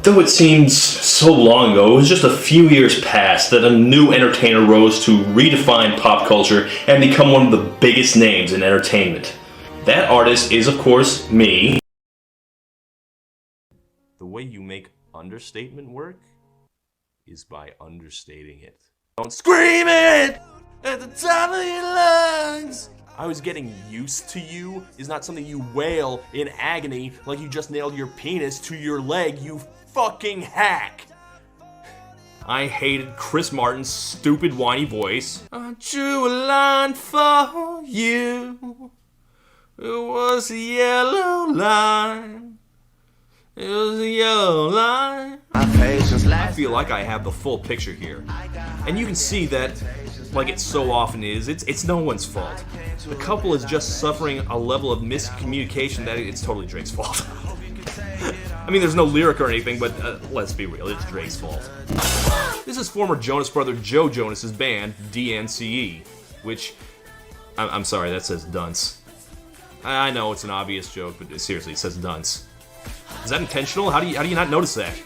Though it seems so long ago, it was just a few years past that a new entertainer rose to redefine pop culture and become one of the biggest names in entertainment. That artist is, of course, me. The way you make understatement work is by understating it. Don't scream it at the top of your lungs! I was getting used to you is not something you wail in agony like you just nailed your penis to your leg, you fucking hack! I hated Chris Martin's stupid whiny voice. I drew a line for you. It was a yellow line. It was a yellow line. I feel like I have the full picture here. And you can see that, like it so often is, it's no one's fault. The couple is just suffering a level of miscommunication that it's totally Drake's fault. I mean, there's no lyric or anything, but let's be real, it's Drake's fault. This is former Jonas brother Joe Jonas's band, DNCE, which, I'm sorry, that says dunce. I know it's an obvious joke, but seriously, it says dunce. Is that intentional? How do you not notice that?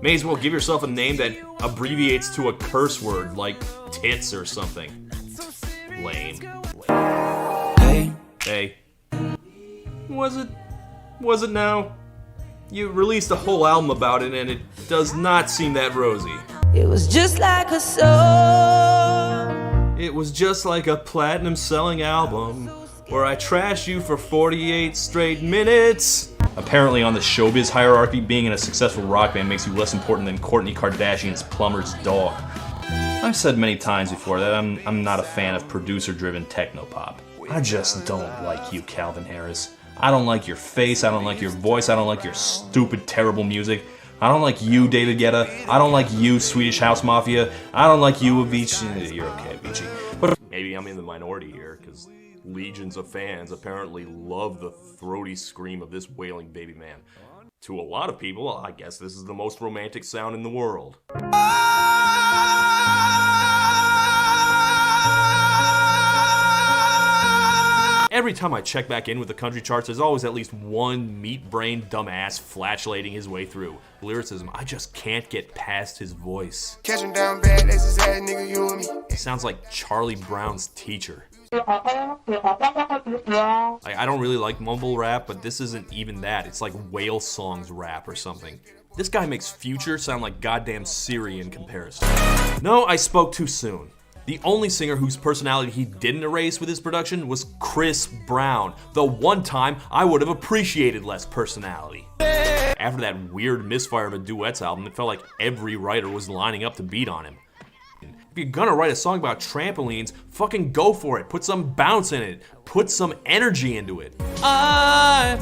May as well give yourself a name that abbreviates to a curse word, like tits or something. Lame. Hey. Was it now? You released a whole album about it and it does not seem that rosy. It was just like a song. It was just like a platinum-selling album where I trashed you for 48 straight minutes. Apparently on the showbiz hierarchy, being in a successful rock band makes you less important than Kourtney Kardashian's plumber's dog. I've said many times before that I'm not a fan of producer-driven techno-pop. I just don't like you, Calvin Harris. I don't like your face, I don't like your voice, I don't like your stupid, terrible music. I don't like you, David Guetta. I don't like you, Swedish House Mafia. I don't like you, Avicii. You're okay, Avicii. But maybe I'm in the minority here, because legions of fans apparently love the throaty scream of this wailing baby man. To a lot of people, I guess this is the most romantic sound in the world. Every time I check back in with the country charts, there's always at least one meat-brained dumbass flatulating his way through. Lyricism, I just can't get past his voice. Catch him down bad, that's his ass, nigga, you and me. It sounds like Charlie Brown's teacher. I don't really like mumble rap, but this isn't even that. It's like whale songs rap or something. This guy makes Future sound like goddamn Siri in comparison. No, I spoke too soon. The only singer whose personality he didn't erase with his production was Chris Brown. The one time I would have appreciated less personality. After that weird misfire of a duets album, it felt like every writer was lining up to beat on him. If you're gonna write a song about trampolines, fucking go for it. Put some bounce in it. Put some energy into it. I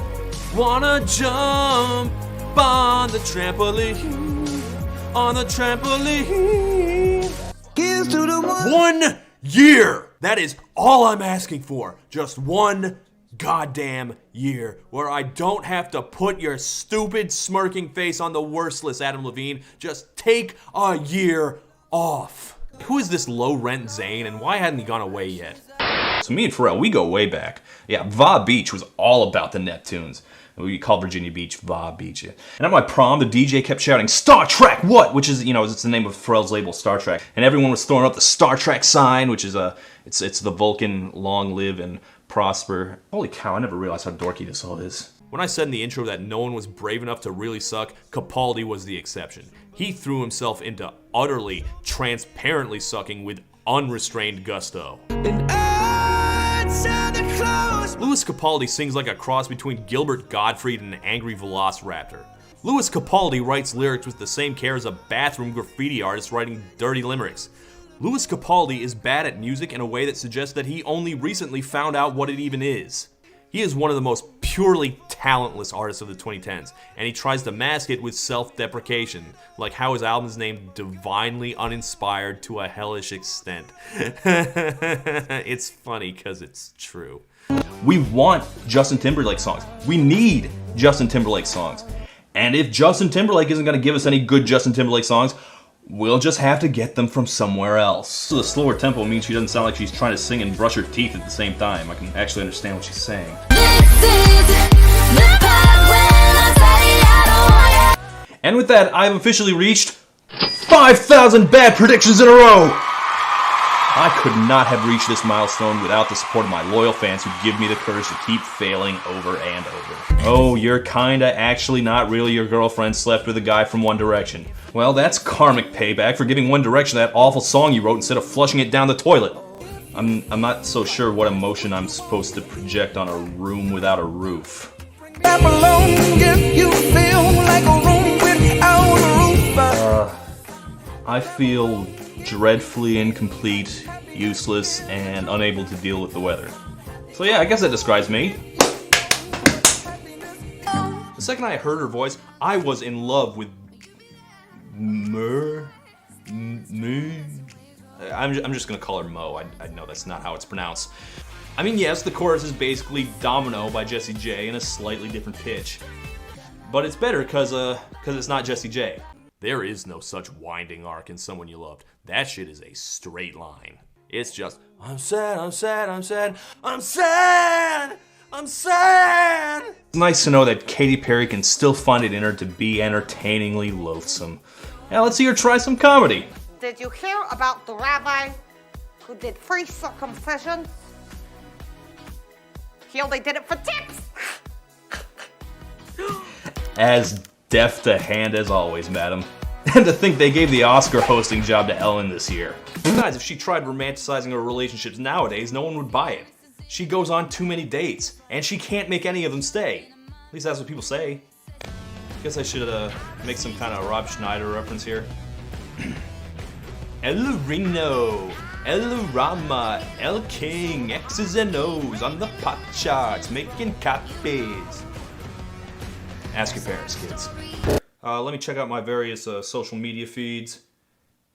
wanna jump on the trampoline. On the trampoline. Here's to the 1 year! That is all I'm asking for. Just 1 goddamn year where I don't have to put your stupid smirking face on the worst list, Adam Levine. Just take a year off. Who is this low-rent Zayn and why hadn't he gone away yet? So me and Pharrell, we go way back. Yeah, Va Beach was all about the Neptunes. We call Virginia Beach Va Beach. And at my prom, the DJ kept shouting, "Star Trek, what?" Which is, it's the name of Pharrell's label, Star Trek. And everyone was throwing up the Star Trek sign, which is it's the Vulcan long live and prosper. Holy cow, I never realized how dorky this all is. When I said in the intro that no one was brave enough to really suck, Capaldi was the exception. He threw himself into utterly, transparently sucking with unrestrained gusto. Louis Capaldi sings like a cross between Gilbert Gottfried and an angry velociraptor. Louis Capaldi writes lyrics with the same care as a bathroom graffiti artist writing dirty limericks. Louis Capaldi is bad at music in a way that suggests that he only recently found out what it even is. He is one of the most purely talentless artists of the 2010s, and he tries to mask it with self-deprecation, like how his album is named Divinely Uninspired to a Hellish Extent. It's funny because it's true. We want Justin Timberlake songs. We need Justin Timberlake songs. And if Justin Timberlake isn't going to give us any good Justin Timberlake songs, we'll just have to get them from somewhere else. So the slower tempo means she doesn't sound like she's trying to sing and brush her teeth at the same time. I can actually understand what she's saying. And with that, I have officially reached 5,000 bad predictions in a row! I could not have reached this milestone without the support of my loyal fans who give me the courage to keep failing over and over. Oh, you're kinda actually not really your girlfriend slept with a guy from One Direction. Well, that's karmic payback for giving One Direction that awful song you wrote instead of flushing it down the toilet. I'm not so sure what emotion I'm supposed to project on a room without a roof. I feel dreadfully incomplete, useless, and unable to deal with the weather. So yeah, I guess that describes me. The second I heard her voice, I was in love with me. I'm just gonna call her Mo. I know that's not how it's pronounced. I mean, yes, the chorus is basically Domino by Jessie J in a slightly different pitch. But it's better because it's not Jessie J. There is no such winding arc in Someone You Loved. That shit is a straight line. It's just, I'm sad, I'm sad, I'm sad, I'm sad, I'm sad. It's nice to know that Katy Perry can still find it in her to be entertainingly loathsome. Now let's see her try some comedy. Did you hear about the rabbi who did free circumcision? He only did it for tips. As deft a hand as always, madam. And to think they gave the Oscar hosting job to Ellen this year. Besides, if she tried romanticizing her relationships nowadays, no one would buy it. She goes on too many dates, and she can't make any of them stay. At least that's what people say. Guess I should make some kind of Rob Schneider reference here. El Reno, El Rama, El King, X's and O's on the pop charts, making copies. Ask your parents, kids. Let me check out my various social media feeds.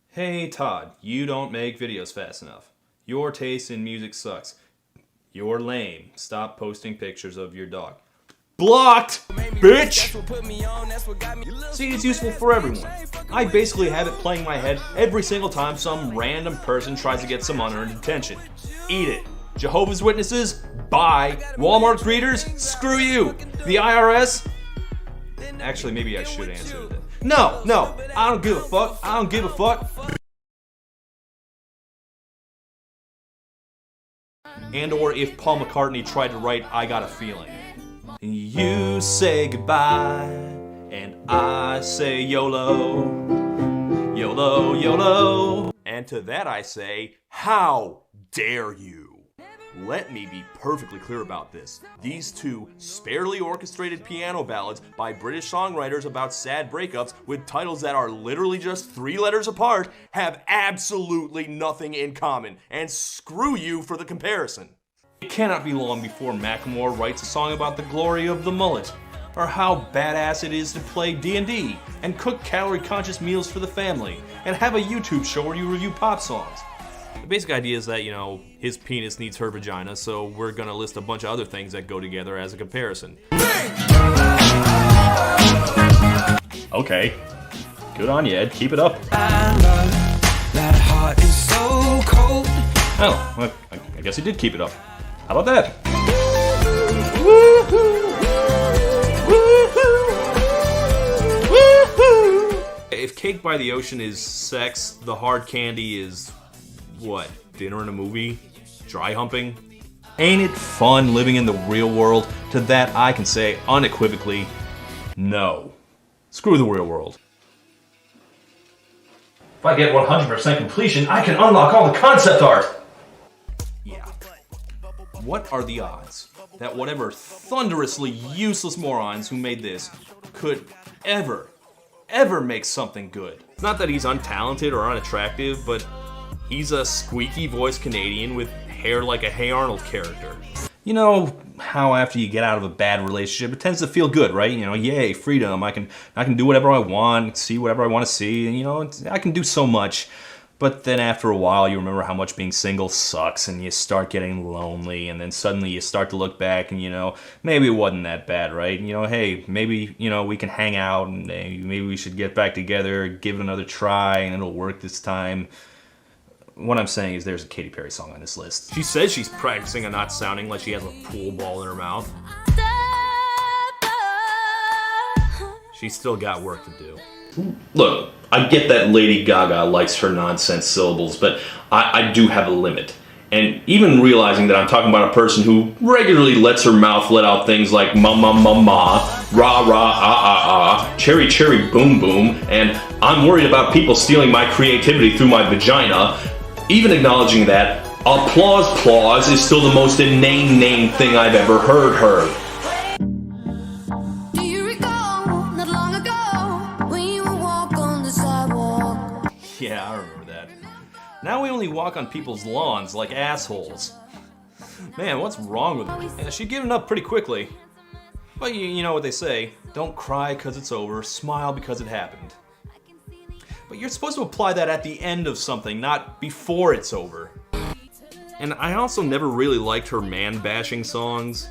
Hey Todd, you don't make videos fast enough. Your taste in music sucks. You're lame. Stop posting pictures of your dog. Blocked, bitch! See, it's useful for everyone. I basically have it playing in my head every single time some random person tries to get some unearned attention. Eat it. Jehovah's Witnesses? Bye. Walmart greeters? Screw you. The IRS? Actually, maybe I should answer that. No, I don't give a fuck. I don't give a fuck. And or if Paul McCartney tried to write I Got a Feeling. You say goodbye, and I say YOLO. YOLO, YOLO. And to that I say, how dare you? Let me be perfectly clear about this. These two sparely orchestrated piano ballads by British songwriters about sad breakups with titles that are literally just 3 letters apart have absolutely nothing in common, and screw you for the comparison. It cannot be long before Macklemore writes a song about the glory of the mullet, or how badass it is to play D&D, and cook calorie-conscious meals for the family, and have a YouTube show where you review pop songs. The basic idea is that, you know, his penis needs her vagina, so we're gonna list a bunch of other things that go together as a comparison. Okay. Good on you, Ed. Keep it up. That heart is so cold. Oh, well, I guess he did keep it up. How about that? If Cake by the Ocean is sex, the hard candy is... what? Dinner and a movie? Dry humping? Ain't it fun living in the real world? To that I can say unequivocally, no. Screw the real world. If I get 100% completion, I can unlock all the concept art! Yeah. What are the odds that whatever thunderously useless morons who made this could ever make something good? It's not that he's untalented or unattractive, but he's a squeaky voiced Canadian with hair like a Hey Arnold character. You know how after you get out of a bad relationship, it tends to feel good, right? You know, yay, freedom. I can do whatever I want, see whatever I want to see, and you know, I can do so much. But then after a while, you remember how much being single sucks, and you start getting lonely, and then suddenly you start to look back, and you know, maybe it wasn't that bad, right? And, you know, hey, maybe, you know, we can hang out, and maybe we should get back together, give it another try, and it'll work this time. What I'm saying is there's a Katy Perry song on this list. She says she's practicing on not sounding like she has a pool ball in her mouth. She's still got work to do. Look, I get that Lady Gaga likes her nonsense syllables, but I do have a limit. And even realizing that I'm talking about a person who regularly lets her mouth let out things like ma ma ma ma, rah rah ah ah ah, cherry cherry boom boom, and I'm worried about people stealing my creativity through my vagina, even acknowledging that applause is still the most inane thing I've ever heard. Do you recall not long ago when you would walk on the sidewalk? Yeah, I remember that. Now we only walk on people's lawns like assholes. Man, what's wrong with her? Yeah, she'd given up pretty quickly. But you know what they say, don't cry because it's over, smile because it happened. But you're supposed to apply that at the end of something, not before it's over. And I also never really liked her man-bashing songs.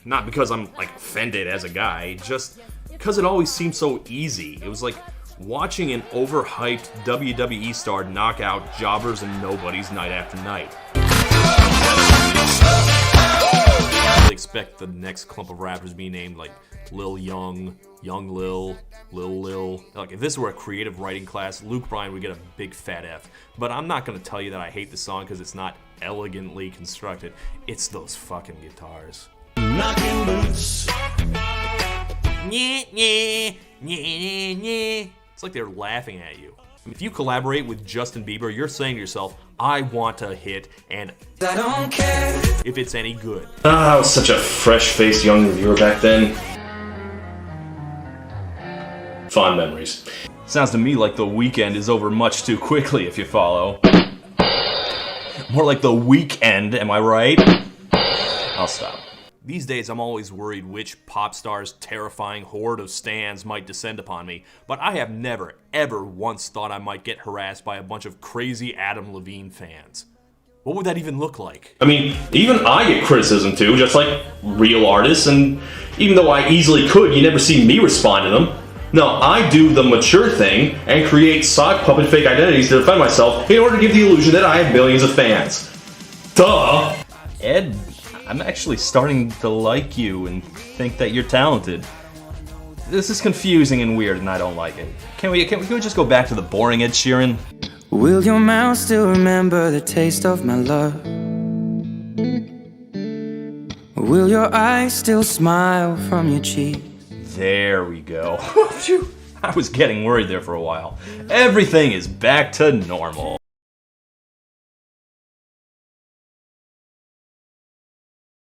Not because I'm, like, offended as a guy, just because it always seemed so easy. It was like watching an overhyped WWE star knock out jobbers and nobodies night after night. I really expect the next clump of rappers to be named like Lil Young, Young Lil, Lil Lil. Like if this were a creative writing class, Luke Bryan would get a big fat F. But I'm not gonna tell you that I hate the song because it's not elegantly constructed. It's those fucking guitars. Knocking boots. It's like they're laughing at you. If you collaborate with Justin Bieber, you're saying to yourself, I want a hit, and I don't care. if it's any good. I was such a fresh-faced young reviewer back then. Fond memories. Sounds to me like the weekend is over much too quickly, if you follow. More like the weekend, am I right? I'll stop. These days, I'm always worried which pop star's terrifying horde of stans might descend upon me, but I have never, ever once thought I might get harassed by a bunch of crazy Adam Levine fans. What would that even look like? I mean, even I get criticism too, just like real artists, and even though I easily could, you never see me respond to them. No, I do the mature thing and create sock puppet fake identities to defend myself in order to give the illusion that I have millions of fans. Duh! Ed, I'm actually starting to like you and think that you're talented. This is confusing and weird and I don't like it. Can we just go back to the boring Ed Sheeran? Will your mouth still remember the taste of my love? Will your eyes still smile from your cheek? There we go. Phew, I was getting worried there for a while. Everything is back to normal.